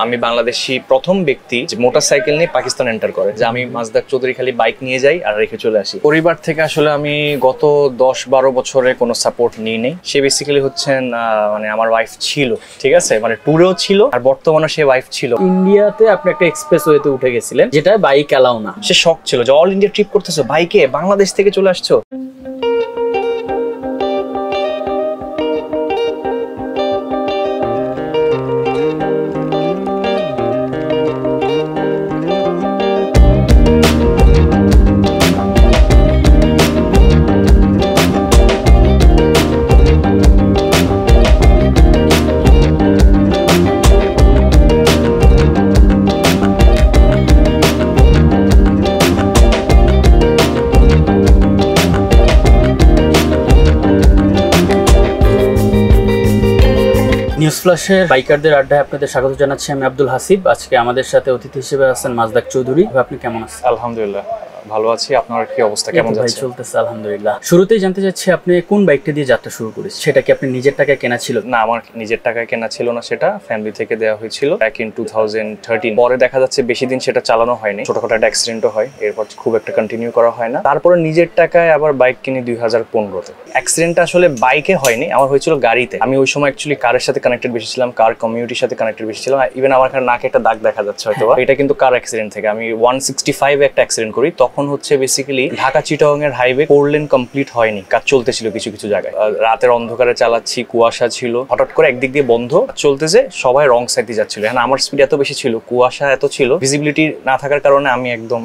আমি বাংলাদেশি প্রথম ব্যক্তি যে মোটরসাইকেল নিয়ে পাকিস্তান এন্টার করে, যে আমি মাজদাক চৌধুরী খালি বাইক নিয়ে যাই আর রেখে চলে আসি। পরিবার থেকে আসলে আমি গত 10-12 বছরে কোনো সাপোর্ট নিই নেই। সে বেসিক্যালি হচ্ছেন মানে আমার ওয়াইফ ছিল, ঠিক আছে, মানে ট্যুরেও ছিল আর বর্তমানে সে ওয়াইফ ছিল। ইন্ডিয়াতে আপনি একটা এক্সপ্রেসওয়েতে উঠে গেছিলেন, যেটা বাইক অ্যালাউ না। সে শক ছিল যে অল ইন্ডিয়া ট্রিপ করতেছো বাইকে, বাংলাদেশ থেকে চলে আসছো। নিউজ ফ্ল্যাশের বাইকারদের আড্ডায় আপনাদের স্বাগত জানাচ্ছি। আমি আব্দুল হাসিব। আজকে আমাদের সাথে অতিথি হিসেবে আছেন মাজদাক চৌধুরী। আপনি কেমন আছেন? আলহামদুলিল্লাহ ভালো আছি। আপনার কি অবস্থা, কেমন যাচ্ছে? চলতেছে আলহামদুলিল্লাহ। শুরুতেই জানতে চাচ্ছি, আপনি কোন বাইকটা দিয়ে যাত্রা শুরু করেছেন? সেটা কি আপনি নিজের টাকায় কেনা ছিল? না, আমার নিজের টাকায় কেনা ছিল না, সেটা ফ্যামিলি থেকে দেওয়া হয়েছিল ব্যাক ইন 2013। পরে দেখা যাচ্ছে বেশি দিন সেটা চালানো হয়নি, ছোটখাটো একটা অ্যাক্সিডেন্টও হয়, এরপর খুব একটা কন্টিনিউ করা হয় না। তারপরে নিজের টাকায় আবার বাইক কিনি 2015-তে। অ্যাক্সিডেন্টটা আসলে বাইকে হয়নি, আমার হয়েছিল গাড়িতে। আমি ওই সময় অ্যাকচুয়ালি কারের সাথে কানেক্টেড বেশি ছিলাম, কার কমিউনিটির সাথে কানেক্টেড বেশি ছিলাম। ইভেন আমার এখানে নাকে একটা দাগ দেখা যাচ্ছে হয়তো, এটা কিন্তু কার অ্যাক্সিডেন্ট থেকে। আমি 165 একটা অ্যাক্সিডেন্ট করি, তখন হচ্ছে বেসিক্যালি ঢাকা চিটাগং এর হাইওয়ে 4 লেন কমপ্লিট হয়নি, কাজ চলতেছিল কিছু কিছু জায়গায়। রাতের অন্ধকারে চালাচ্ছি, কুয়াশা ছিল, হঠাৎ করে একদিক দিয়ে বন্ধ চলতেছে, সবাই রং সাইডে যাচ্ছিল। এখন আমার স্পিড এত বেশি ছিল, কুয়াশা এত ছিল, ভিজিবিলিটি না থাকার কারণে আমি একদম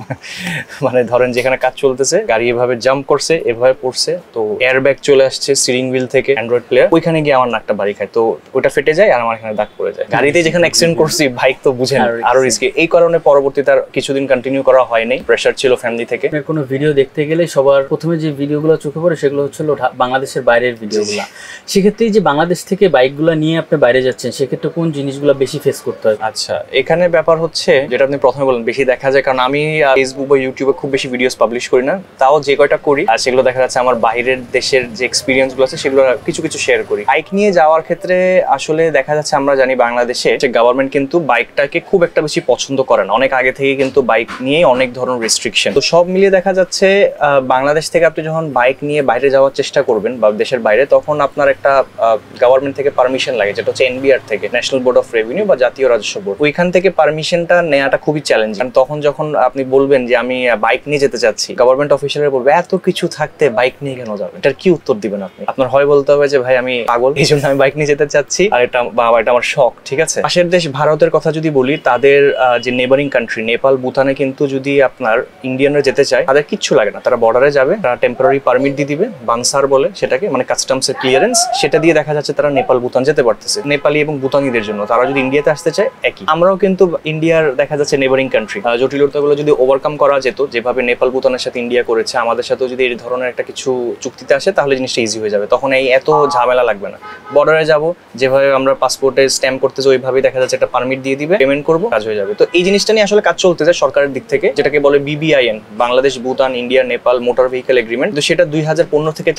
মানে ধরেন যেখানে কাজ চলতেছে গাড়ি এভাবে জাম্প করছে, এভাবে পড়ছে, তো এয়ারব্যাগ চলে আসছে স্টিয়ারিং হুইল থেকে, অ্যান্ড্রয়েড প্লেয়ার, ওইখানে গিয়ে আমার নাকটা বাড়ি খায়, তো ওটা ফেটে যায় আর আমার এখানে দাগ পড়ে যায়। গাড়িতে যেখানে অ্যাক্সিডেন্ট করছি, বাইক তো বুঝেন আরো রিস্কি। এই কারণে পরবর্তীতে আর কিছুদিন কন্টিনিউ করা হয়নি, প্রেশার ছিল ফ্যামিলি থেকে। কোনো ভিডিও দেখতে গেলে সবার প্রথমে যে ভিডিওগুলো চোখে পড়ে সেগুলো হচ্ছিল বাংলাদেশের বাইরের ভিডিওগুলো। সেক্ষেত্রে যে বাংলাদেশ থেকে বাইকগুলো নিয়ে আপনি বাইরে যাচ্ছেন, সেক্ষেত্রে কোন জিনিসগুলো বেশি ফেস করতে হয়? আচ্ছা, এখানে ব্যাপার হচ্ছে যেটা আপনি প্রথমে বলেন বেশি দেখা যায়, কারণ আমি ফেসবুক বা ইউটিউবে খুব বেশি ভিডিওস পাবলিশ করি না, তাও যে কয়টা করি আর সেগুলো দেখা যাচ্ছে আমার বাইরের দেশের যে এক্সপিরিয়েন্স গুলো আছে সেগুলো কিছু কিছু শেয়ার করি। বাইক নিয়ে যাওয়ার ক্ষেত্রে আসলে দেখা যাচ্ছে আমরা জানি বাংলাদেশে যে গভর্নমেন্ট কিন্তু বাইকটাকে খুব একটা বেশি পছন্দ করে না, অনেক আগে থেকে কিন্তু বাইক নিয়ে অনেক ধরনের রেস্ট্রিকশন। তো সব মিলিয়ে দেখা যাচ্ছে বাংলাদেশ থেকে আপনি যখন বাইক নিয়ে বাইরে যাওয়ার চেষ্টা করবেন বা দেশের বাইরে, তখন আপনার একটা গভর্নমেন্ট থেকে পারমিশন লাগে, যেটা হচ্ছে এনবিআর থেকে, ন্যাশনাল বোর্ড অফ রেভিনিউ বা জাতীয় রাজস্ব বোর্ড। ওইখান থেকে পারমিশনটা নেওয়াটা খুবই চ্যালেঞ্জিং। তখন যখন আপনি বলবেন যে আমি বাইক নিয়ে যেতে চাচ্ছি, গভর্নমেন্ট অফিসাররা বলবে এত কিছু থাকতে বাইক নিয়ে কেন যাবেন? এটার কি উত্তর দিবেন আপনি? আপনার হয় বলতে হবে যে ভাই আমি পাগল, এই জন্য আমি বাইক নিয়ে যেতে চাচ্ছি, আর এটা আমার শখ, ঠিক আছে। পাশের দেশ ভারতের কথা যদি বলি, তাদের যে নেবারিং কান্ট্রি নেপাল, ভুটানে কিন্তু যদি আপনার ইন্ডিয়ানরা যেতে চায় তাদের কিচ্ছু লাগে না, তারা বর্ডারে যাবে, তারা টেম্পোরারি পারমিট দিয়ে দিবে, বানসার বলে সেটাকে, মানে কাস্টমসের ক্লিয়ারেন্স, সেটা দিয়ে দেখা যাচ্ছে তারা নেপাল ভুটান যেতে পারতেছে। নেপালি এবং ভুটানিদের জন্য তারা যদি ইন্ডিয়াতে আসতে চায় একই। আমরাও কিন্তু ইন্ডিয়ার দেখা যাচ্ছে নেবারিং কান্ট্রি, জটিলতাগুলো যদি ওভারকাম করা যেত, যেভাবে নেপাল ভুটানের সাথে ইন্ডিয়া করেছে, আমাদের সাথেও যদি এই ধরনের একটা কিছু চুক্তিতে আসে, তাহলে জিনিসটা ইজি হয়ে যাবে, তখন এই এত ঝামেলা লাগবে না। বর্ডারে যাব, যেভাবে আমরা পাসপোর্টে স্ট্যাম্প করতেছি ওইভাবেই দেখা যাচ্ছে একটা পারমিট দিয়ে দিবে, পেমেন্ট করবো, কাজ হয়ে যাবে। তো এই জিনিসটা নিয়ে আসলে কাজ চলতেছে সরকারের দিক থেকে, যেটাকে বলে BBIN, Bangladesh Bhutan India Nepal motor vehicle agreement. তো সেটা 2015 থেকে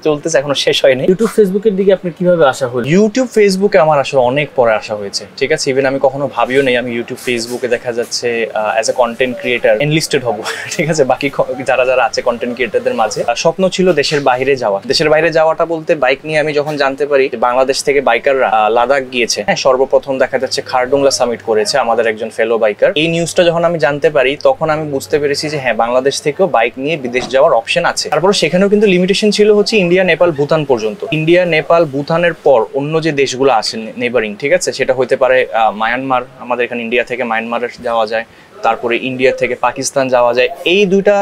চলতেছে, এখনো শেষ হয়নি। ইউটিউব ফেসবুকের দিকে আপনি কিভাবে আসা হলো? ইউটিউব ফেসবুকে আমার আসলে অনেক পরে আসা হয়েছে, ঠিক আছে। ইভেন আমি কখনো ভাবিও নেই আমি ইউটিউব ফেসবুকে দেখা যাচ্ছে as a content creator enlisted হবো, ঠিক আছে। বাকি যারা আছে কন্টেন্ট ক্রিয়েটারদের মাঝে স্বপ্ন ছিল দেশের বাইরে যাওয়া। দেশের বাইরে যাওয়াটা বলতে বাইক নিয়ে আমি যখন জানতে পারি বাংলাদেশ থেকে বাইকাররা লাদাখ গিয়েছে, হ্যাঁ, সর্বপ্রথম দেখা যাচ্ছে খারডুংলা সামিট করেছে আমাদের একজন ফেলো বাইকার, এই নিউজটা যখন আমি জানতে পারি, তখন আমি বুঝতে পেরেছি যে হ্যাঁ, বাংলাদেশ থেকেও বাইক নিয়ে বিদেশ যাওয়ার অপশন আছে। তারপর সেখানেও কিন্তু লিমিটেশন ছিল হচ্ছে ইন্ডিয়া নেপাল ভুটান পর্যন্ত। ইন্ডিয়া নেপাল ভুটানের পর অন্য যে দেশগুলো আছে নেবারিং, ঠিক আছে, সেটা হইতে পারে মায়ানমার, আমাদের এখানে ইন্ডিয়া থেকে মায়ানমারে যাওয়া যায়, তারপরে ইন্ডিয়া থেকে পাকিস্তান যাওয়া যায়। এই দুইটা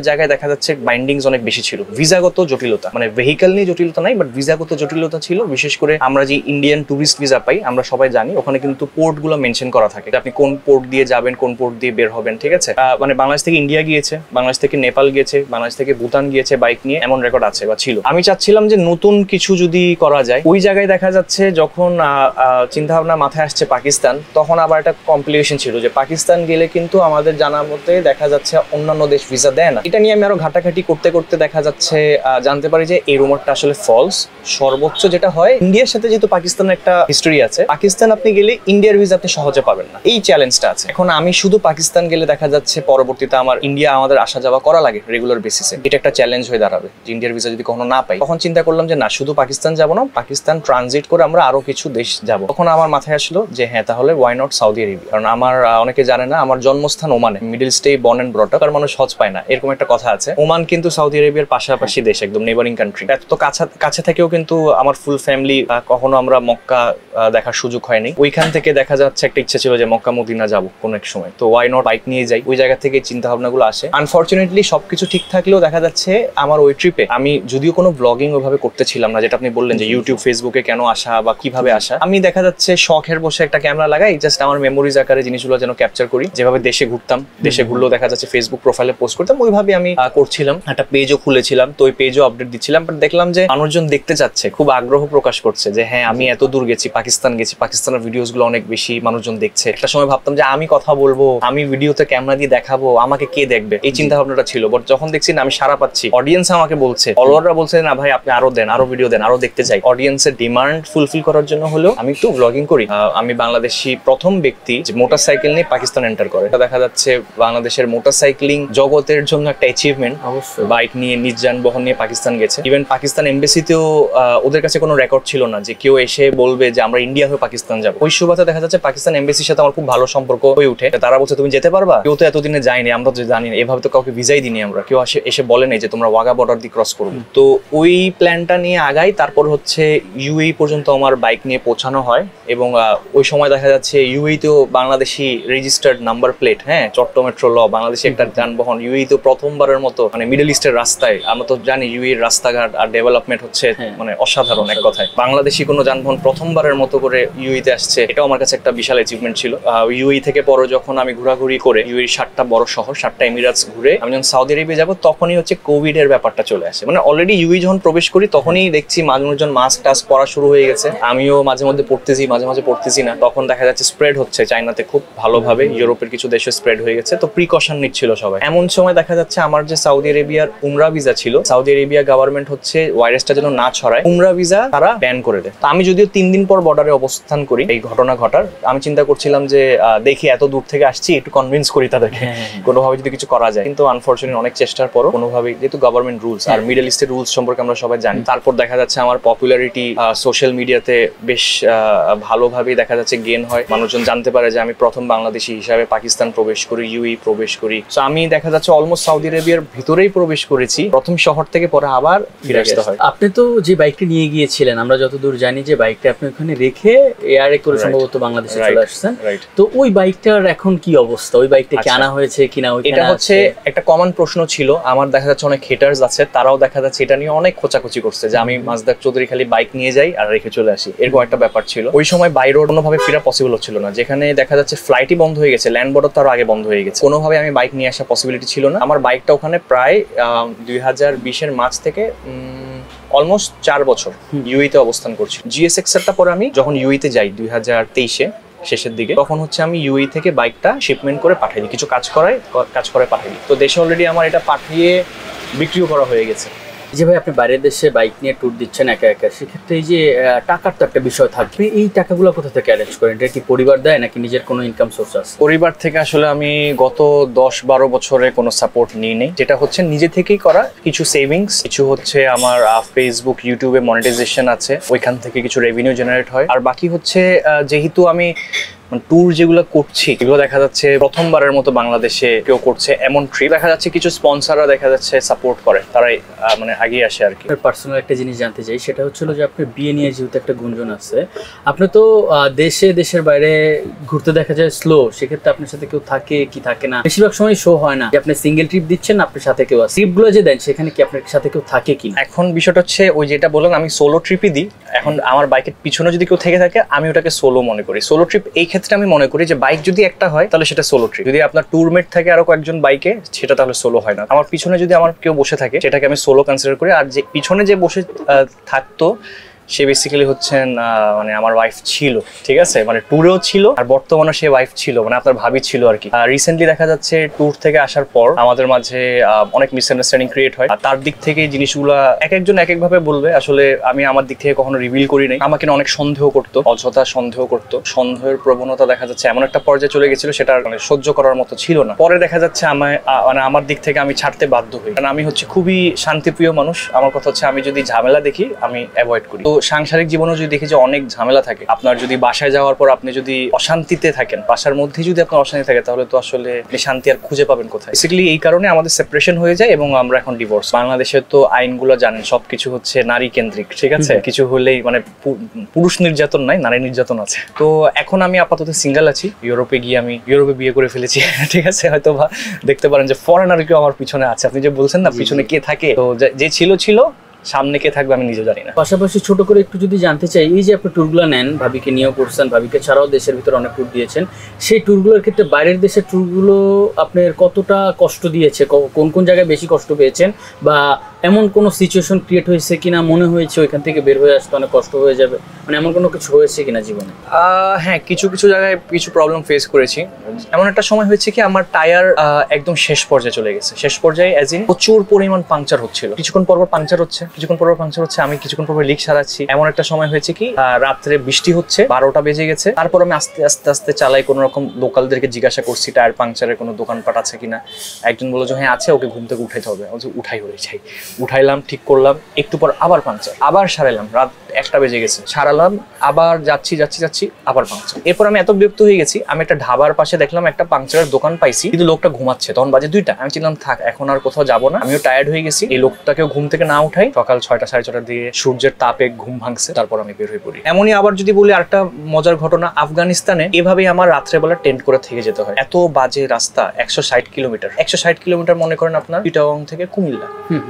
জায়গায় দেখা যাচ্ছে বাইন্ডিংস অনেক বেশি ছিল, ভিসাগত জটিলতা, মানে ভেহিকল নিয়ে জটিলতা নাই, বাট ভিসাগত জটিলতা ছিল। বিশেষ করে আমরা যে ইন্ডিয়ান টুরিস্ট ভিসা পাই, আমরা সবাই জানি ওখানে কিন্তু পোর্ট গুলো মেনশন করা থাকে, আপনি কোন পোর্ট দিয়ে যাবেন, কোন পোর্ট দিয়ে বের হবেন, ঠিক আছে। মানে বাংলাদেশ থেকে ইন্ডিয়া গিয়েছে, বাংলাদেশ থেকে নেপাল গিয়েছে, বাংলাদেশ থেকে ভুটান গিয়েছে বাইক নিয়ে, এমন রেকর্ড আছে বা ছিল। আমি চাচ্ছিলাম যে নতুন কিছু যদি করা যায়। ওই জায়গায় দেখা যাচ্ছে যখন চিন্তা ভাবনা মাথায় আসছে পাকিস্তান, তখন আবার একটা কমপ্লিকেশন ছিল যে পাকিস্তান গেলে কিন্তু কিন্তু আমাদের জানা মতে দেখা যাচ্ছে অন্যান্য দেশ ভিসা দেয় না। এটা নিয়ে আমি আরো ঘাটাঘাটি করতে করতে দেখা যাচ্ছে জানতে পারি যে এই রুমারটা আসলে ফলস। সর্বোচ্চ যেটা হয়, ইন্ডিয়ার সাথে যেহেতু পাকিস্তানের একটা হিস্টরি আছে, পাকিস্তান আপনি গেলে ইন্ডিয়ার ভিসা আপনি সহজে পাবেন না, এই চ্যালেঞ্জটা আছে। এখন আমি শুধু পাকিস্তান গেলে দেখা যাচ্ছে পরবর্তীতে আমার ইন্ডিয়া আমাদের আসা যাওয়া করা লাগে রেগুলার বেসিসে, এটা একটা চ্যালেঞ্জ হয়ে দাঁড়াবে যে ইন্ডিয়ার ভিসা যদি কখনো না পাই। তখন চিন্তা করলাম যে না, শুধু পাকিস্তান যাবো না, পাকিস্তান ট্রানজিট করে আমরা আরো কিছু দেশ যাবো। তখন আমার মাথায় আসলো যে হ্যাঁ, তাহলে ওয়াই নট সৌদি আরবিয়া। কারণ আমার অনেকে জানে না, আমার জন্মস্থান ওমানে, মিডল ইস্টে বর্ন এন্ড ব্রট আপ, আর মানুষ হজ পায় না, এরকম একটা কথা আছে। ওমান কিন্তু সৌদি আরবিয়ার পাশাপাশি দেশ, একদম নেবারিং কান্ট্রি। এত তো কাছে থেকেও কিন্তু আমার ফুল ফ্যামিলি কখনো আমরা মক্কা দেখার সুযোগ হয়নি। ওইখান থেকে দেখা যাচ্ছে একটা ইচ্ছা ছিল যে মক্কা মদিনা যাবো কোনো এক সময়, তো ওয়াই নট বাইক নিয়ে যাই। ওই জায়গা থেকে চিন্তা ভাবনাগুলো আসে। আনফরচুনেটলি সবকিছু ঠিক থাকলেও দেখা যাচ্ছে আমার ওই ট্রিপে আমি যদিও কোনো ব্লগিং ওইভাবে করতেছিলাম না, যেটা আপনি বললেন যে ইউটিউব ফেসবুকে কেন আসা বা কিভাবে আসা, আমি দেখা যাচ্ছে শখের বসে একটা ক্যামেরা লাগাই, জাস্ট আমার মেমোরিজ আকারে জিনিসগুলো যেন ক্যাপচার করি। যেভাবে দেশে ঘুরতাম, দেশে ঘুরলেও দেখা যাচ্ছে ফেসবুক প্রোফাইলে পোস্ট করতাম, ওইভাবে আমি করছিলাম। একটা পেজও খুলেছিলাম, তো ওই পেজও আপডেট দিচ্ছিলাম। বাট দেখলাম যে মানুষজন দেখতে চাচ্ছে, খুব আগ্রহ প্রকাশ করছে যে হ্যাঁ, আমি এত দূর গেছি, পাকিস্তান গেছি, পাকিস্তানের ভিডিওস গুলো অনেক বেশি মানুষজন দেখছে। একটা সময় ভাবতাম যে আমি কথা বলবো, আমি ভিডিওতে ক্যামেরা দিয়ে দেখাবো, আমাকে কে দেখবে, এই চিন্তা ভাবনাটা ছিল। বাট যখন দেখছি না আমি সারা পাচ্ছি, অডিয়েন্স আমাকে বলছে, ফলোয়াররা বলছে না ভাই আপনি আরো দেন, আরো ভিডিও দেন, আরো দেখতে চাই। অডিয়েন্সের ডিমান্ড ফুলফিল করার জন্য হলেও আমি একটু ব্লগিং করি। আমি বাংলাদেশি প্রথম ব্যক্তি যে মোটরসাইকেল নিয়ে পাকিস্তান এন্টার করে। দেখা যাচ্ছে বাংলাদেশের মোটরসাইক্লিং জগতের জন্য একটা অ্যাচিভমেন্ট। অবশ্যই বাইক নিয়ে, নিজ যানবাহন নিয়ে পাকিস্তান গেছে। ইভেন পাকিস্তান এমবেসিতেও ওদের কাছে কোনো রেকর্ড ছিল না যে কেউ এসে বলবে যে আমরা ইন্ডিয়া হয়ে পাকিস্তান যাবো। ওই সুবাদে দেখা যাচ্ছে পাকিস্তান এমবেসির সাথে আমার খুব ভালো সম্পর্ক হয়ে উঠে। তারা বলছে তুমি যেতে পারবা, কেউ তো এতদিনে যায়নি, আমরা তো জানি না, এভাবে তো কাউকে ভিসাই দিনি আমরা, কেউ এসে বলে নেই যে তোমরা ওয়াগা বর্ডার দিয়ে ক্রস করবে। তো ওই প্ল্যানটা নিয়ে আগাই। তারপর হচ্ছে ইউএই পর্যন্ত আমার বাইক নিয়ে পৌঁছানো হয়, এবং ওই সময় দেখা যাচ্ছে ইউএই তেও বাংলাদেশি রেজিস্টার্ড নাম্বার প্লেট, হ্যাঁ, চট্টমেট্রো ল, বাংলাদেশি একটা যানবাহন। ইউএই তো প্রথমবারের মতো মানে মিডল ইস্টের রাস্তায়, আমরা তো জানি ইউএই রাস্তাঘাট আর ডেভেলপমেন্ট হচ্ছে মানে অসাধারণ এক কথায়। বাংলাদেশি কোনো যানবাহন প্রথমবারের মতো করে ইউএইতে আসছে, এটাও আমার কাছে একটা বিশাল অ্যাচিভমেন্ট ছিল। ইউএই থেকে পরে যখন আমি ঘোরাঘুরি করে ইউএই 7টা বড় শহর, 7টা এমিরাটস ঘুরে আমি যখন সৌদি আরবে যাবো, তখনই হচ্ছে কোভিড এর ব্যাপারটা চলে আসে। মানে অলরেডি ইউএই যখন প্রবেশ করি তখনই দেখছি মানুষজন মাস্ক টাস্ক পরা শুরু হয়ে গেছে। আমিও মাঝে মধ্যে পড়তেছি, মাঝে মাঝে পড়তেছি না। তখন দেখা যাচ্ছে স্প্রেড হচ্ছে চাইনাতে খুব ভালোভাবে, ইউরোপের কিছু দেশে স্প্রেড হয়ে গেছে, তো প্রিকশন নিচ্ছিল সবাই। এমন সময় দেখা যাচ্ছে আমার যে সৌদি আরবিয়ার উমরা ভিসা ছিল, সৌদি আরবিয়া গভর্নমেন্ট হচ্ছে ভাইরাসটা যেন না ছড়ায়, উমরা ভিসা তারা ব্যান করে দেয়। তো আমি যদিও 3 দিন পর বর্ডারে অবস্থান করি এই ঘটনা ঘটার, আমি চিন্তা করছিলাম যে দেখি এত দূর থেকে আসছি, একটু কনভিন্স করি তাদেরকে কোনোভাবে যদি কিছু করা যায়। কিন্তু আনফরচুনেটলি অনেক চেষ্টার পরও কোনোভাবে, যেহেতু গভর্নমেন্ট রুলস আর মিডল ইস্টের রুলস সম্পর্কে আমরা সবাই জানি, তারপর দেখা যাচ্ছে আমার পপুলারিটি সোশ্যাল মিডিয়াতে বেশ ভালোভাবেই দেখা যাচ্ছে গেন হয়। মানুষজন জানতে পারে যে আমি প্রথম বাংলাদেশি হিসাবে পাকিস্তান প্রবেশ করি, ইউএই প্রবেশ করি। তো আমি দেখা যাচ্ছে অলমোস্ট সৌদি আরবিয়ার ভিতরেই প্রবেশ করেছি প্রথম শহর থেকে, পরে আবার ফিরে আসতে হয়। আপনি তো যে বাইকটি নিয়ে গিয়েছিলেন, আমরা যতদূর জানি যে বাইকটা আপনি ওখানে রেখে এয়ারে করে সম্ভবত বাংলাদেশে চলে আসছেন। তো ওই বাইকটার এখন কি অবস্থা? ওই বাইকটা কি আনা হয়েছে কিনা? এটা হচ্ছে একটা কমন প্রশ্ন ছিল আমার। দেখা যাচ্ছে অনেক হেটার্স আছে, তারাও দেখা যাচ্ছে এটা নিয়ে অনেক খোঁচাখুচি করছে যে আমি মাজদাক চৌধুরী খালি বাইক নিয়ে যাই আর রেখে চলে আসি, এরকম একটা ব্যাপার ছিল। ওই সময় বাই রোড কোনোভাবে ফেরা পসিবল হচ্ছিল না, যেখানে দেখা যাচ্ছে ফ্লাইটই বন্ধ হয়ে গেছে, ল্যান্ড বর্ডার তার আগে বন্ধ হয়ে গেছে, কোনোভাবে আমি বাইক নিয়ে আসা পসিবিলিটি ছিল না। আমার বাইকটা ওখানে প্রায় 2020-এর মার্চ থেকে অলমোস্ট 4 বছর ইউএইতে অবস্থান করছি। জিএসএক্সআরটা পরে আমি যখন ইউএইতে যাই 2023-এ শেষের দিকে, তখন হচ্ছে আমি ইউএই থেকে বাইকটা শিপমেন্ট করে পাঠাই দিই, কিছু কাজ করে পাঠাই দিই। তো দেশে অলরেডি আমার এটা পাঠিয়ে বিক্রিও করা হয়ে গেছে। যে ভাই আপনি বাইরের দেশে বাইক নিয়ে ট্যুর দিচ্ছেন একা একা, সেক্ষেত্রে এই যে টাকার তো একটা বিষয় থাকবে, এই টাকাগুলো কোথা থেকে অ্যারেঞ্জ করেন? এটা কি পরিবার দেয় নাকি নিজের কোনো ইনকাম সোর্স আছে? পরিবার থেকে আসলে আমি গত 10-12 বছরে কোনো সাপোর্ট নিই নেই, যেটা হচ্ছে নিজে থেকেই করা কিছু সেভিংস, কিছু হচ্ছে আমার ফেসবুক ইউটিউবে মনিটাইজেশন আছে, ওইখান থেকে কিছু রেভিনিউ জেনারেট হয়। আর বাকি হচ্ছে যেহেতু আমি ট্যুর যেগুলো করছি এগুলো দেখা যাচ্ছে প্রথমবারের মতো বাংলাদেশে কেউ করছে এমন ট্রিপ, দেখা যাচ্ছে কিছু স্পন্সররা দেখা যাচ্ছে সাপোর্ট করে, তারাই মানে এগিয়ে আসে আর কি। পার্সোনাল একটা জিনিস জানতে চাই, সেটা হচ্ছিল যে আপনি বিয়ে নিয়ে যেহেতু একটা গুঞ্জন আছে, আপনি তো দেশের বাইরে ঘুরতে দেখা যায় স্লো, সেক্ষেত্রে আপনার সাথে কেউ থাকে কি থাকে না? বেশিরভাগ সময় শো হয় না যে আপনি সিঙ্গেল ট্রিপ দিচ্ছেন, আপনার সাথে কেউ আছে। ট্রিপগুলো যে দেন সেখানে কি আপনার সাথে কেউ থাকে কি? এখন বিষয়টা হচ্ছে ওই যেটা বললাম, আমি সোলো ট্রিপই দিই। এখন আমার বাইকের পিছনে যদি কেউ থেকে থাকে আমি ওটাকে সোলো মনে করি। সোলো ট্রিপ এই ক্ষেত্রে আমি মনে করি যে বাইক যদি একটা হয় তাহলে সেটা সোলো ট্রিপ, যদি আপনার ট্যুরমেট থাকে আরো কয়েকজন বাইকে সেটা তাহলে সোলো হয় না। আমার পিছনে যদি আমার কেউ বসে থাকে সেটাকে আমি সোলো কনসিডার করি। আর যে পিছনে যে বসে থাকতো সে বেসিক্যালি হচ্ছেন মানে আমার ওয়াইফ ছিল, ঠিক আছে, মানে ট্যুরেও ছিল আর বর্তমানে সে ওয়াইফ ছিল, মানে আপনার ভাবি ছিল আর কি। রিসেন্টলি দেখা যাচ্ছে ট্যুর থেকে আসার পর আমাদের মাঝে অনেক মিসআন্ডারস্ট্যান্ডিং ক্রিয়েট হয়। তার দিক থেকে জিনিসগুলো এক একজন এক একভাবে বলবে, আসলে আমি আমার দিক থেকে কখনো রিভিল করি নাই। আমাকে অনেক সন্দেহ করতো, অযথা সন্দেহ করতো। সন্দেহের প্রবণতা দেখা যাচ্ছে এমন একটা পর্যায়ে চলে গেছিল সেটা মানে সহ্য করার মতো ছিল না। পরে দেখা যাচ্ছে মানে আমার দিক থেকে আমি ছাড়তে বাধ্য হই, কারণ আমি হচ্ছে খুবই শান্তিপ্রিয় মানুষ। আমার কথা হচ্ছে আমি যদি ঝামেলা দেখি আমি অ্যাভয়েড করি। তো সাংসারিক জীবনেও যদি দেখি যে অনেক ঝামেলা থাকে, আপনার যদি বাসায় যাওয়ার পর আপনি যদি অশান্তিতে থাকেন, বাসার মধ্যে যদি আপনার অশান্তি থাকে, তাহলে তো আসলে আপনি শান্তি আর খুঁজে পাবেন কোথায়? বেসিক্যালি এই কারণে আমাদের সেপারেশন হয়ে যায় এবং আমরা এখন ডিভোর্স। বাংলাদেশের তো আইনগুলো জানেন, সবকিছু হচ্ছে নারী কেন্দ্রিক, ঠিক আছে? কিছু হলেই মানে পুরুষ নির্যাতন নাই, নারী নির্যাতন আছে। তো এখন আমি আপাতত সিঙ্গেল আছি। ইউরোপে গিয়ে আমি ইউরোপে বিয়ে করে ফেলেছি, ঠিক আছে? হয়তো দেখতে পারেন যে ফরেনার কেউ আমার পিছনে আছে। আপনি যে বলছেন না পিছনে কে থাকে, তো যে ছিল সামনে কে থাকবে আমি নিজে জানি না। পাশাপাশি ছোট করে একটু যদি জানতে চাই, এই যে আপনি ট্যুরগুলো নেন, ভাবিকে নিয়েও করছেন, ভাবিকে ছাড়াও দেশের ভিতরে অনেক ট্যুর দিয়েছেন, সেই ট্যুরগুলোর ক্ষেত্রে বাইরের দেশের ট্যুরগুলো আপনার কতটা কষ্ট দিয়েছে, কোন কোন জায়গায় বেশি কষ্ট পেয়েছেন, বা এমন কোনো সিচুয়েশন ক্রিয়েট হয়েছে কিনা মনে হয়েছে ওইখান থেকে বের হয়ে আসতে অনেক কষ্ট হয়ে যাবে, মানে এমন কোনো কিছু হয়েছে কিনা জীবনে? হ্যাঁ, কিছু জায়গায় কিছু প্রবলেম ফেস করেছি। এমন একটা সময় হয়েছে কি আমার টায়ার একদম শেষ পর্যায়ে চলে গেছে। শেষ পর্যায়ে অ্যাজ ইন প্রচুর পরিমাণ পাংচার হচ্ছিল, কিছুক্ষণ পর পাংচার হচ্ছে, আমি কিছুক্ষণ পর লিক সারাচ্ছি। এমন একটা সময় হয়েছে কি রাত্রে বৃষ্টি হচ্ছে, 12টা বেজে গেছে। তারপর আমি আস্তে চালাই, কোনো রকম লোকালদেরকে জিজ্ঞাসা করছি টায়ার পাংচারের কোনো দোকানপাট আছে কিনা। একজন বললো যে হ্যাঁ আছে, ওকে ঘুম থেকে উঠাইতে হবে। উঠাইলাম, ঠিক করলাম, একটু পর আবার পাংচার, আবার সারাইলাম, রাত 1টা বেজে গেছে, সারালাম, আবার যাচ্ছি আবার পাংচার। এরপর আমি এত বিরক্ত হয়ে গেছি, আমি একটা ঢাবার পাশে দেখলাম একটা পাংচারের দোকান পাইছি, কিন্তু লোকটা ঘুমাচ্ছে, তখন বাজে 2টা। আমি চিনলাম থাক, এখন আর কোথাও যাবো না, আমিও টায়ার্ড হয়ে গেছি। এই লোকটাকেও ঘুম থেকে না উঠাই, সকাল 6টা 6:30 দিয়ে সূর্যের তাপে ঘুম ভাঙছে, তারপর আমি বের হয়ে পড়ি। এমনই আবার যদি বলি আরেকটা মজার ঘটনা, আফগানিস্তানে এভাবেই আমার রাত্রেবেলা টেন্ট করে থেকে যেতে হয়। এত বাজে রাস্তা, 160 কিলোমিটার মনে করেন আপনার চিটাগং থেকে কুমিল্লা,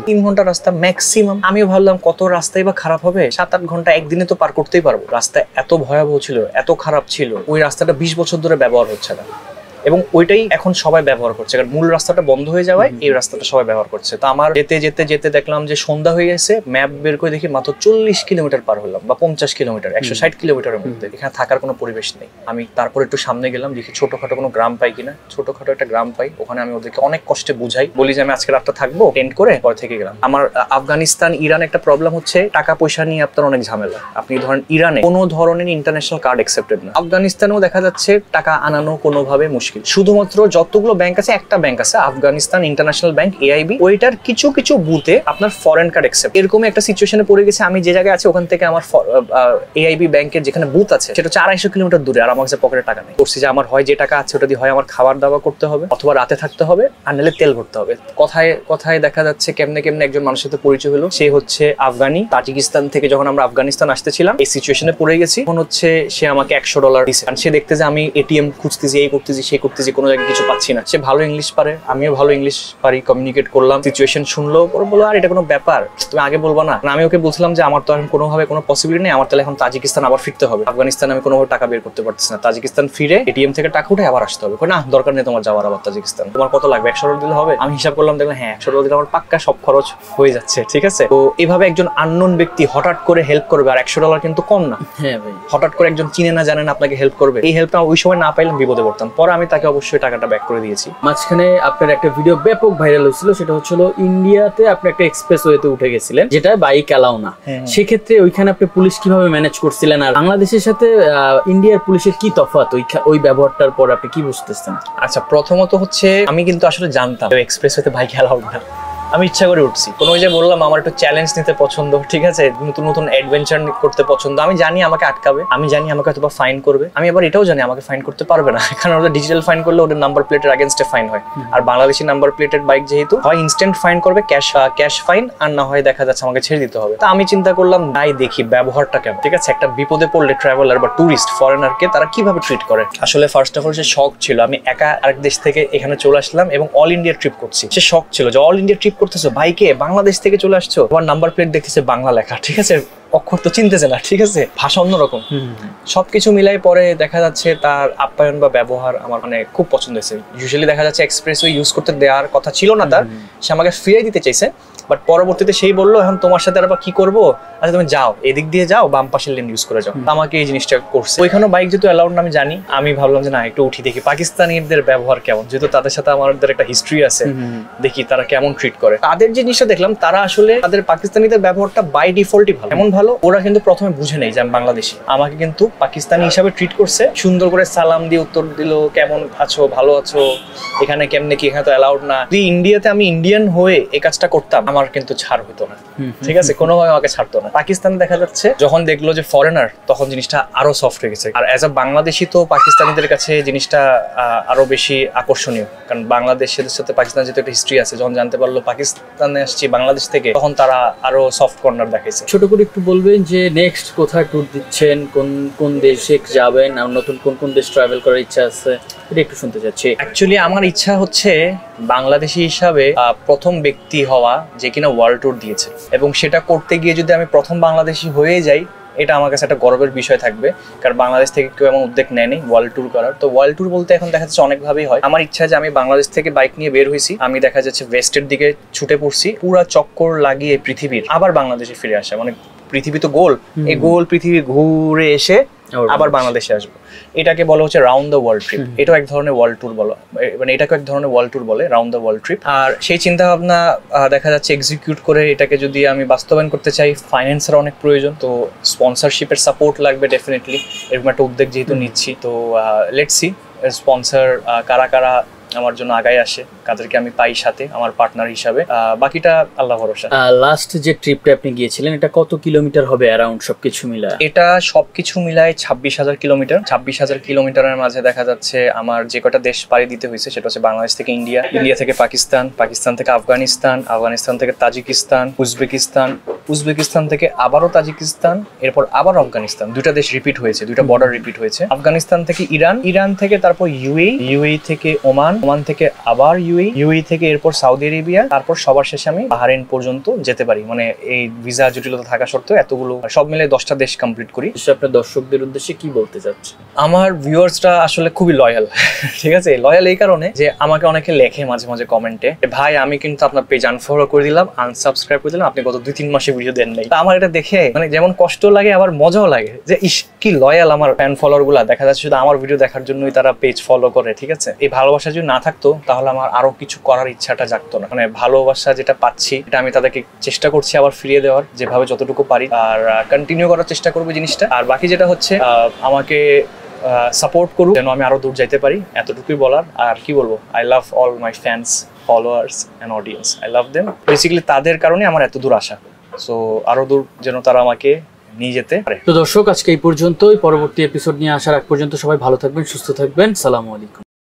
3 ঘন্টা রাস্তা ম্যাক্সিমাম। আমিও ভাবলাম কত রাস্তাই বা খারাপ হবে, 7-8 ঘন্টা একদিনে তো পার করতেই পারবো। রাস্তা এত ভয়াবহ ছিল, এত খারাপ ছিল, ওই রাস্তাটা 20 বছর ধরে ব্যবহার হচ্ছে না, এবং ওইটাই এখন সবাই ব্যবহার করছে, কারণ মূল রাস্তাটা বন্ধ হয়ে যাওয়ায় এই রাস্তাটা সবাই ব্যবহার করছে। তো আমার যেতে দেখলাম যে সন্ধ্যা হয়ে গেছে, ম্যাপ বের করে দেখি মাত্র 40 কিলোমিটার পার হলাম, বা 50 কিলোমিটার, 160 কিলোমিটারের মধ্যে। এখানে থাকার কোনো পরিবেশ নেই। আমি তারপর একটু সামনে গেলাম, দেখি ছোটখাটো কোনো গ্রাম পাই কিনা। ছোটখাটো একটা গ্রাম পাই, ওখানে আমি ওদেরকে অনেক কষ্টে বুঝাই, বলি যে আমি আজকে রাতটা থাকবো, টেন্ট করে পরে থেকে গেলাম। আমার আফগানিস্তান ইরান একটা প্রবলেম হচ্ছে, টাকা পয়সা নিয়ে আপনার অনেক ঝামেলা। আপনি ধরেন ইরানে কোনো ধরনের ইন্টারন্যাশনাল কার্ড অ্যাকসেপ্টেড না, আফগানিস্তানেও দেখা যাচ্ছে টাকা আনানো কোনোভাবে মুশকিল। শুধুমাত্র যতগুলো ব্যাংক আছে, একটা ব্যাংক আছে আফগানিস্তান ইন্টারন্যাশনাল ব্যাংক, AIB, ওইটার কিছু বুথে আপনার ফরেন কার্ড অ্যাকসেপ্ট। এরকম একটা সিচুয়েশনে পড়ে গেছে। আমি যে জায়গায় আছি ওখান থেকে আমার AIB ব্যাংকের যেখানে বুথ আছে সেটা হচ্ছে 250 কিলোমিটার দূরে, আর আমার কাছে পকেটে টাকা নেই। করছি যে আমার হয় যে টাকা আছে ওটা দিয়ে হয় আমার খাবার দাওয়া করতে হবে, অথবা রাতে থাকতে হবে, আর নাহলে তেল ভরতে হবে। কথায় দেখা যাচ্ছে কেমনে একজন মানুষের সাথে পরিচয় হলো, সে হচ্ছে আফগানি, তাজিকিস্তান থেকে। যখন আমরা আফগানিস্তান আসতেছিলাম এই সিচুয়েশনে পড়ে গেছি, তখন হচ্ছে সে আমাকে $100 দিছে, কারণ সে দেখতে যে আমি ATM খুঁজতেছি, এই করতেছি সেই করতেছি, কোনো জায়গায় কিছু পাচ্ছি না। সে ভালো ইংলিশ পারে, আমিও ভালো ইংলিশ পারি, কমিউনিকেট করলাম, সিচুয়েশন শুনলো, পরে বললো আর এটা কোনো ব্যাপার, তুমি আগে বলবা না? আমি ওকে বলছিলাম যে আমার তো এখন কোনোভাবে কোনো পসিবিলিটি নেই, আমার তাহলে এখন তাজিকিস্তান আবার ফিরতে হবে। আফগানিস্তানে আমি কোনোভাবে টাকা বের করতে পারতেছি না, তাজিকিস্তান ফিরে ATM থেকে টাকা উঠে আবার আসতে হবে। না, দরকার নেই তোমার যাওয়ার, আবার তাজিকিস্তান তোমার কত লাগবে, $100 দিলে হবে? আমি হিসাব করলাম, দেখলাম হ্যাঁ $100 দিলে আমার পাক্কা সব খরচ হয়ে যাচ্ছে, ঠিক আছে। তো এভাবে একজন আননোন ব্যক্তি হঠাৎ করে হেল্প করবে, আর $100 কিন্তু কম না। হ্যাঁ ভাই, হঠাৎ করে একজন চিনে না জানেন আপনাকে হেল্প করবে, এই হেল্পটা ওই সময় না পাইলাম বিপদে পড়তাম। পরে আমি তাকে অবশ্যই টাকাটা ব্যাক করে দিয়েছি। মাঝখানে আপনার একটা ভিডিও ব্যাপক ভাইরাল হয়েছিল, সেটা হচ্ছিল ইন্ডিয়াতে আপনি একটা এক্সপ্রেসওয়েতে উঠে গেছিলেন, যেটা বাইক অ্যালাউ না। সেক্ষেত্রে ওইখানে আপনি পুলিশ কিভাবে ম্যানেজ করছিলেন, আর বাংলাদেশের সাথে ইন্ডিয়ার পুলিশের কি তফাৎ ওই ব্যবহারটার পর আপনি কি বুঝতেছেন? আচ্ছা, প্রথমত হচ্ছে আমি কিন্তু আসলে জানতাম এক্সপ্রেসওয়েতে বাইক অ্যালাউড না। আমি ইচ্ছা করে উঠছি, কোনো ওই যে বললাম আমার একটু চ্যালেঞ্জ নিতে পছন্দ, ঠিক আছে, নতুন অ্যাডভেঞ্চার করতে পছন্দ। আমি জানি আমাকে আটকাবে, আমি জানি আমাকে হয়তো ফাইন করবে, আমি আবার এটাও জানি আমাকে ফাইন করতে পারবে না, কারণ ওদের ডিজিটাল ফাইন করলে ওদের নাম্বার প্লেটের আগেনস্টে ফাইন হয়। আর বাংলাদেশি নাম্বার প্লেটের বাইক যেহেতু, হয় ইনস্ট্যান্ট ফাইন করবে, ক্যাশ ফাইন, আর না হয় দেখা যাচ্ছে আমাকে ছেড়ে দিতে হবে। তা আমি চিন্তা করলাম নাই দেখি ব্যবহারটা কেমন, ঠিক আছে, একটা বিপদে পড়লে ট্রাভেলার বা টুরিস্ট ফরেনারকে তারা কিভাবে ট্রিট করে। আসলে ফার্স্ট অফ অল সে শখ ছিল, আমি একা আরেক দেশ থেকে এখানে চলে আসলাম এবং অল ইন্ডিয়া ট্রিপ করছি। সে শখ ছিল যে অল ইন্ডিয়া ট্রিপ করতেছো, বাইকে বাংলাদেশ থেকে চলে আসছো, তোমার নাম্বার প্লেট দেখতেছে বাংলা লেখা, ঠিক আছে, অক্ষর তো চিনতেছে না, ঠিক আছে, ভাষা অন্যরকম। সবকিছু মিলাই পরে দেখা যাচ্ছে তার আপ্যায়ন বা ব্যবহার আমার মানে খুব পছন্দ হয়েছে। ইউজুয়ালি দেখা যাচ্ছে এক্সপ্রেসওয়ে ইউজ করতে দেওয়ার কথা ছিল না তার, সে আমাকে ফিরিয়ে দিতে চাইছে, বাট পরবর্তীতে সেই বললো এখন তোমার সাথে আর কি করবো, আচ্ছা তুমি যাও এদিক দিয়ে যাও, বাম পাশের লেন ইউজ করে যাও। আমাকে এই জিনিসটা করছে। ওইখানেও বাইক যেহেতু অ্যালাউড না আমি জানি, আমি ভাবলাম যে না একটু উঠি দেখি পাকিস্তানিদের ব্যবহার কেমন, যেহেতু তাদের সাথে আমাদের একটা হিস্ট্রি আছে, দেখি তারা কেমন ট্রিট করে। তাদের যে জিনিসটা দেখলাম, তারা আসলে তাদের পাকিস্তানিদের ব্যবহারটা বাই ডিফল্টই ভালো। এমন ভালো, ওরা কিন্তু প্রথমে বুঝে নেই যে আমি বাংলাদেশি, আমাকে কিন্তু পাকিস্তানি হিসাবে ট্রিট করছে, সুন্দর করে সালাম দিয়ে উত্তর দিল, কেমন আছো, ভালো আছো, এখানে কেমনে কি, এখানে তো অ্যালাউড না। যদি ইন্ডিয়াতে আমি ইন্ডিয়ান হয়ে এই কাজটা করতাম, আমার কিন্তু ছাড় হতো না, ঠিক আছে, কোনোভাবে আমাকে ছাড়তো না। পাকিস্তান দেখা যাচ্ছে যখন দেখলো যে ফরেনার, তখন জিনিসটা আরো সফট হয়ে গেছে। আর অ্যাজ আ বাংলাদেশি তো পাকিস্তানিদের কাছে জিনিসটা আরো বেশি আকর্ষণীয়, কারণ বাংলাদেশের সাথে পাকিস্তানের যেহেতু একটা হিস্ট্রি আছে, যখন জানতে পারলো পাকিস্তানে আসছি বাংলাদেশ থেকে, তখন তারা আরো সফট কর্নার দেখাইছে। ছোট করে একটু বলবেন যে নেক্সট কোথায় ট্যুর দিচ্ছেন, কোন কোন দেশে যাবেন, আর নতুন কোন কোন দেশ ট্রাভেল করার ইচ্ছা আছে, এটা একটু শুনতে চাচ্ছি। অ্যাকচুয়ালি আমার ইচ্ছা হচ্ছে বাংলাদেশি হিসাবে প্রথম ব্যক্তি হওয়া যে কিনা ওয়ার্ল্ড ট্যুর দিয়েছে, এবং সেটা করতে গিয়ে যদি আমি প্রথম বাংলাদেশি হয়ে যাই, এটা আমার কাছে একটা গর্বের বিষয় থাকবে, কারণ বাংলাদেশ থেকে কেউ এমন উদ্যোগ নেয়নি ওয়ার্ল্ড ট্যুর করার। তো ওয়ার্ল্ড ট্যুর বলতে এখন দেখা যাচ্ছে অনেকভাবেই হয়। আমার ইচ্ছা যে আমি বাংলাদেশ থেকে বাইক নিয়ে বের হয়েছি, আমি দেখা যাচ্ছে ওয়েস্টের দিকে ছুটে পড়ছি, পুরা চক্কর লাগিয়ে পৃথিবীর, আবার বাংলাদেশে ফিরে আসা, মানে পৃথিবী তো গোল, এই গোল পৃথিবী ঘুরে এসে আবার বাংলাদেশে আসবো, এটাকে বলা হচ্ছে রাউন্ড দ্য ওয়ার্ল্ড ট্রিপ। এটাও এক ধরনের ওয়ার্ল্ড ট্যুর বলা, মানে এটাকে এক ধরনের ওয়ার্ল্ড ট্যুর বলে, রাউন্ড দ্য ওয়ার্ল্ড ট্রিপ। আর সেই চিন্তা ভাবনা দেখা যাচ্ছে এক্সিকিউট করে এটাকে যদি আমি বাস্তবায়ন করতে চাই, ফাইন্যান্সের অনেক প্রয়োজন, তো স্পন্সরশিপের সাপোর্ট লাগবে ডেফিনেটলি। এরকম একটা উদ্যোগ যেহেতু নিচ্ছি, তো লেটস সি স্পন্সর কারা কারা আমার জন্য আগায় আসে, কাদেরকে আমি পাই সাথে আমার পার্টনার হিসাবে, বাকিটা আল্লাহ ভরসা। লাস্ট যে ট্রিপটা আপনি গিয়েছিলেন, এটা কত কিলোমিটার হবে অ্যারাউন্ড সবকিছু মিলায়? এটা সবকিছু মিলায় 26,000 কিলোমিটার। 26,000 কিলোমিটারের মাঝে দেখা যাচ্ছে আমার যে কটা দেশ পাড়ি দিতে হয়েছে, সেটা হচ্ছে বাংলাদেশ থেকে ইন্ডিয়া, ইন্ডিয়া থেকে পাকিস্তান, পাকিস্তান থেকে আফগানিস্তান, আফগানিস্তান থেকে তাজিকিস্তান, উজবেকিস্তান, উজবেকিস্তান থেকে আবারও তাজিকিস্তান, এরপর আবার আফগানিস্তান। দুইটা দেশ রিপিট হয়েছে, দুইটা বর্ডার রিপিট হয়েছে। আফগানিস্তান থেকে ইরান, ইরান থেকে তারপর ইউএই থেকে ওমান, ওমান থেকে আবার ইউএই থেকে এরপর সৌদি আরেবিয়া, তারপর সবার শেষে আমি বাহরাইন পর্যন্ত যেতে পারি। মানে এই ভিসা জটিলতা থাকা সত্ত্বেও এতগুলো সব মিলে 10টা দেশ কমপ্লিট করি। আপনার দর্শকদের উদ্দেশ্যে কি বলতে চাচ্ছেন? আমার ভিউয়ার্সরা আসলে খুবই লয়াল, ঠিক আছে, লয়াল এই কারণে যে আমাকে অনেকে লেখে মাঝে মাঝে কমেন্টে, ভাই আমি কিন্তু আপনার পেজ আনফলো করে দিলাম, আনসাবস্ক্রাইব করে দিলাম, আপনি গত 2-3 মাসে ভিডিও দেন নাই। আমার এটা দেখে মানে যেমন কষ্ট লাগে আবার মজাও লাগে, যে ইস কি লয়াল আমার ফ্যান ফলোয়ার গুলা, দেখা যাচ্ছে শুধু আমার ভিডিও দেখার জন্যই তারা পেজ ফলো করে, ঠিক আছে। এই ভালোবাসা যদি না থাকতো তাহলে আমার আরো কিছু করার ইচ্ছাটা জাগতো না। মানে ভালোবাসা যেটা পাচ্ছি, এটা আমি তাদেরকে চেষ্টা করছি আবার ফিরিয়ে দেওয়ার, যেভাবে যতটুকু পারি, আর কন্টিনিউ করার চেষ্টা করবো জিনিসটা। আর বাকি যেটা হচ্ছে আমাকে সাপোর্ট করুক যেন আমি আরো দূর যাইতে পারি, এতটুকুই বলার। আর কি বলবো, I love all my fans, followers and audience, I love them. Basically তাদের কারণে আমার এত দূর আসা, সো আরো দূর যেন তারা আমাকে নিয়ে যেতে পারে। তো দর্শক, আজকে এই পর্যন্তই। পরবর্তী এপিসোড নিয়ে আসার আগ পর্যন্ত সবাই ভালো থাকবেন, সুস্থ থাকবেন। সালামু আলাইকুম।